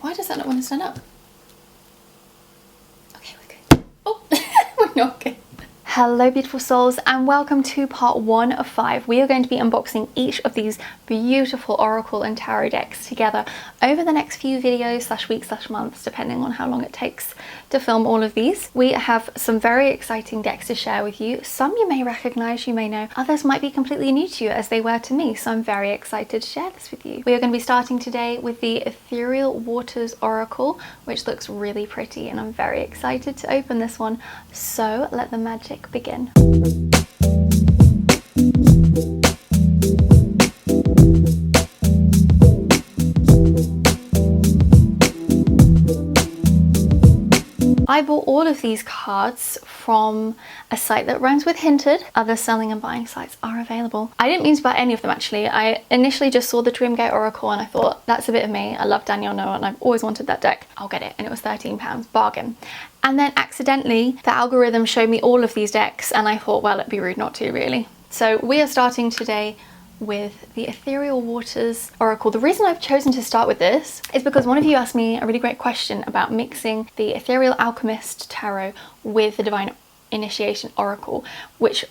Why does that not want to stand up? Okay, we're good. Oh, we're not good. Hello beautiful souls, and welcome to part 1 of 5. We are going to be unboxing each of these beautiful oracle and tarot decks together over the next few videos / weeks / months, depending on how long it takes to film all of these. We have some very exciting decks to share with you. Some you may recognize, you may know, others might be completely new to you as they were to me, so I'm very excited to share this with you. We are going to be starting today with the Ethereal Waters Oracle, which looks really pretty, and I'm very excited to open this one. So let the magic begin. I bought all of these cards from a site that rhymes with Hinted. Other selling and buying sites are available. I didn't mean to buy any of them actually. I initially just saw the Dreamgate Oracle and I thought, that's a bit of me. I love Danielle Noah and I've always wanted that deck. I'll get it. And it was £13, bargain. And then accidentally, the algorithm showed me all of these decks and I thought, well, it'd be rude not to really. So we are starting today with the Ethereal Waters Oracle. The reason I've chosen to start with this is because one of you asked me a really great question about mixing the Ethereal Alchemist Tarot with the Divine Initiation Oracle, which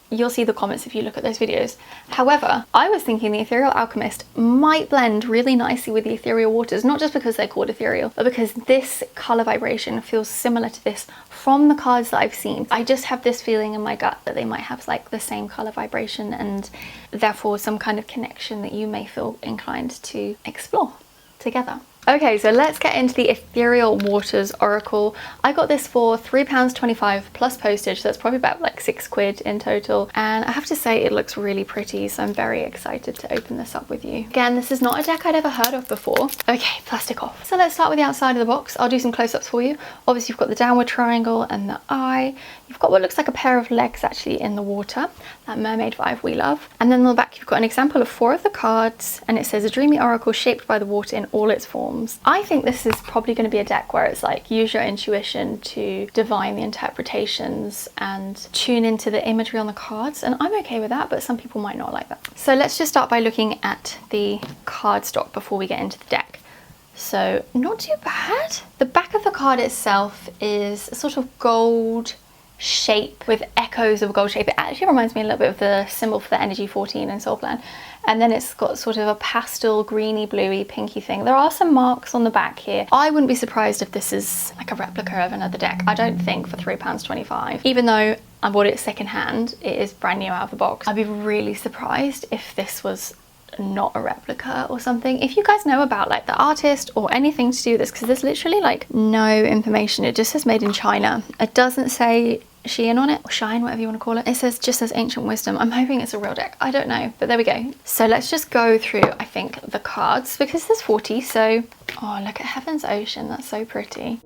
you'll see the comments if you look at those videos. However, I was thinking the Ethereal Alchemist might blend really nicely with the Ethereal Waters, not just because they're called ethereal, but because this color vibration feels similar to this from the cards that I've seen. I just have this feeling in my gut that they might have like the same color vibration and therefore some kind of connection that you may feel inclined to explore together. Okay, so let's get into the Ethereal Waters Oracle. I got this for £3.25 plus postage, so that's probably about like £6 in total. And I have to say it looks really pretty, so I'm very excited to open this up with you. Again, this is not a deck I'd ever heard of before. Okay, plastic off. So let's start with the outside of the box. I'll do some close-ups for you. Obviously you've got the downward triangle and the eye. You've got what looks like a pair of legs actually in the water, that mermaid vibe we love. And then on the back you've got an example of 4 of the cards, and it says a dreamy oracle shaped by the water in all its forms. I think this is probably going to be a deck where it's like use your intuition to divine the interpretations and tune into the imagery on the cards, and I'm okay with that, but some people might not like that. So let's just start by looking at the cardstock before we get into the deck. So not too bad. The back of the card itself is a sort of gold shape with echoes of a gold shape. It actually reminds me a little bit of the symbol for the Energy 14 in Soul Plan. And then it's got sort of a pastel greeny bluey pinky thing. There are some marks on the back here. I wouldn't be surprised if this is like a replica of another deck. I don't think for £3.25. Even though I bought it secondhand, it is brand new out of the box. I'd be really surprised if this was not a replica or something. If you guys know about like the artist or anything to do with this, because there's literally like no information. It just says made in China. It doesn't say Shein on it, or Shine, whatever you want to call it. It just says Ancient Wisdom. I'm hoping it's a real deck. I don't know, but there we go. So let's just go through, I think, the cards, because there's 40. So, oh, look at Heaven's Ocean. That's so pretty.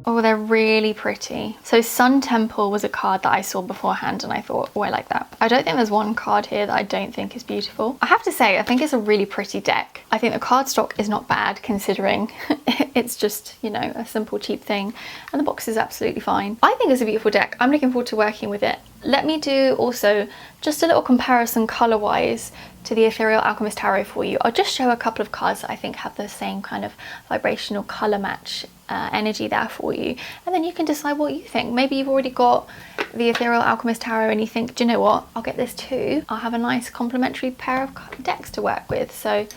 Oh, they're really pretty. So Sun Temple was a card that I saw beforehand and I thought, oh, I like that. I don't think there's one card here that I don't think is beautiful. I have to say, I think it's a really pretty deck. I think the cardstock is not bad considering it's just, you know, a simple cheap thing, and the box is absolutely fine. I think it's a beautiful deck. I'm looking forward to working with it. let me do also just a little comparison color wise to the Ethereal Alchemist Tarot for you. I'll just show a couple of cards that I think have the same kind of vibrational color match energy there for you, and then you can decide what you think. Maybe you've already got the Ethereal Alchemist Tarot and you think, do you know what, I'll get this too. I'll have a nice complementary pair of decks to work with. So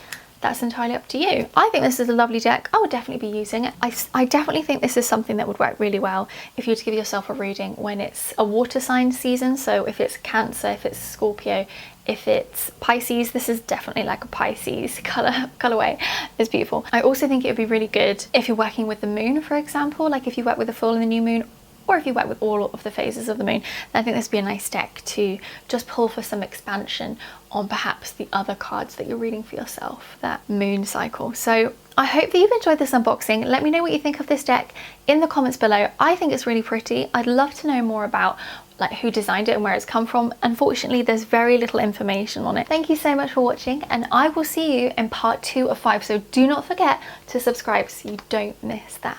that's entirely up to you. I think this is a lovely deck. I would definitely be using it. I definitely think this is something that would work really well if you were to give yourself a reading when it's a water sign season. So if it's Cancer, if it's Scorpio, if it's Pisces, this is definitely like a Pisces colorway. It's beautiful. I also think it would be really good if you're working with the moon, for example, like if you work with the full and the new moon, or if you work with all of the phases of the moon, then I think this would be a nice deck to just pull for some expansion on perhaps the other cards that you're reading for yourself, that moon cycle. So I hope that you've enjoyed this unboxing. Let me know what you think of this deck in the comments below. I think it's really pretty. I'd love to know more about like who designed it and where it's come from. Unfortunately, there's very little information on it. Thank you so much for watching, and I will see you in part 2 of 5. So do not forget to subscribe so you don't miss that.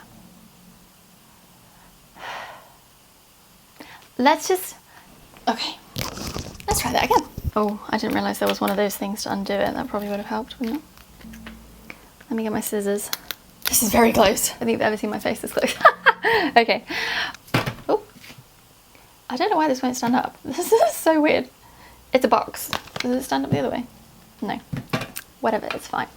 Let's try that again. Oh, I didn't realize there was one of those things to undo it. That probably would have helped, wouldn't it? Let me get my scissors. This is very close. I think you've ever seen my face this close. Okay. Oh, I don't know why this won't stand up. This is so weird. It's a box. Does it stand up the other way? No. Whatever, it's fine.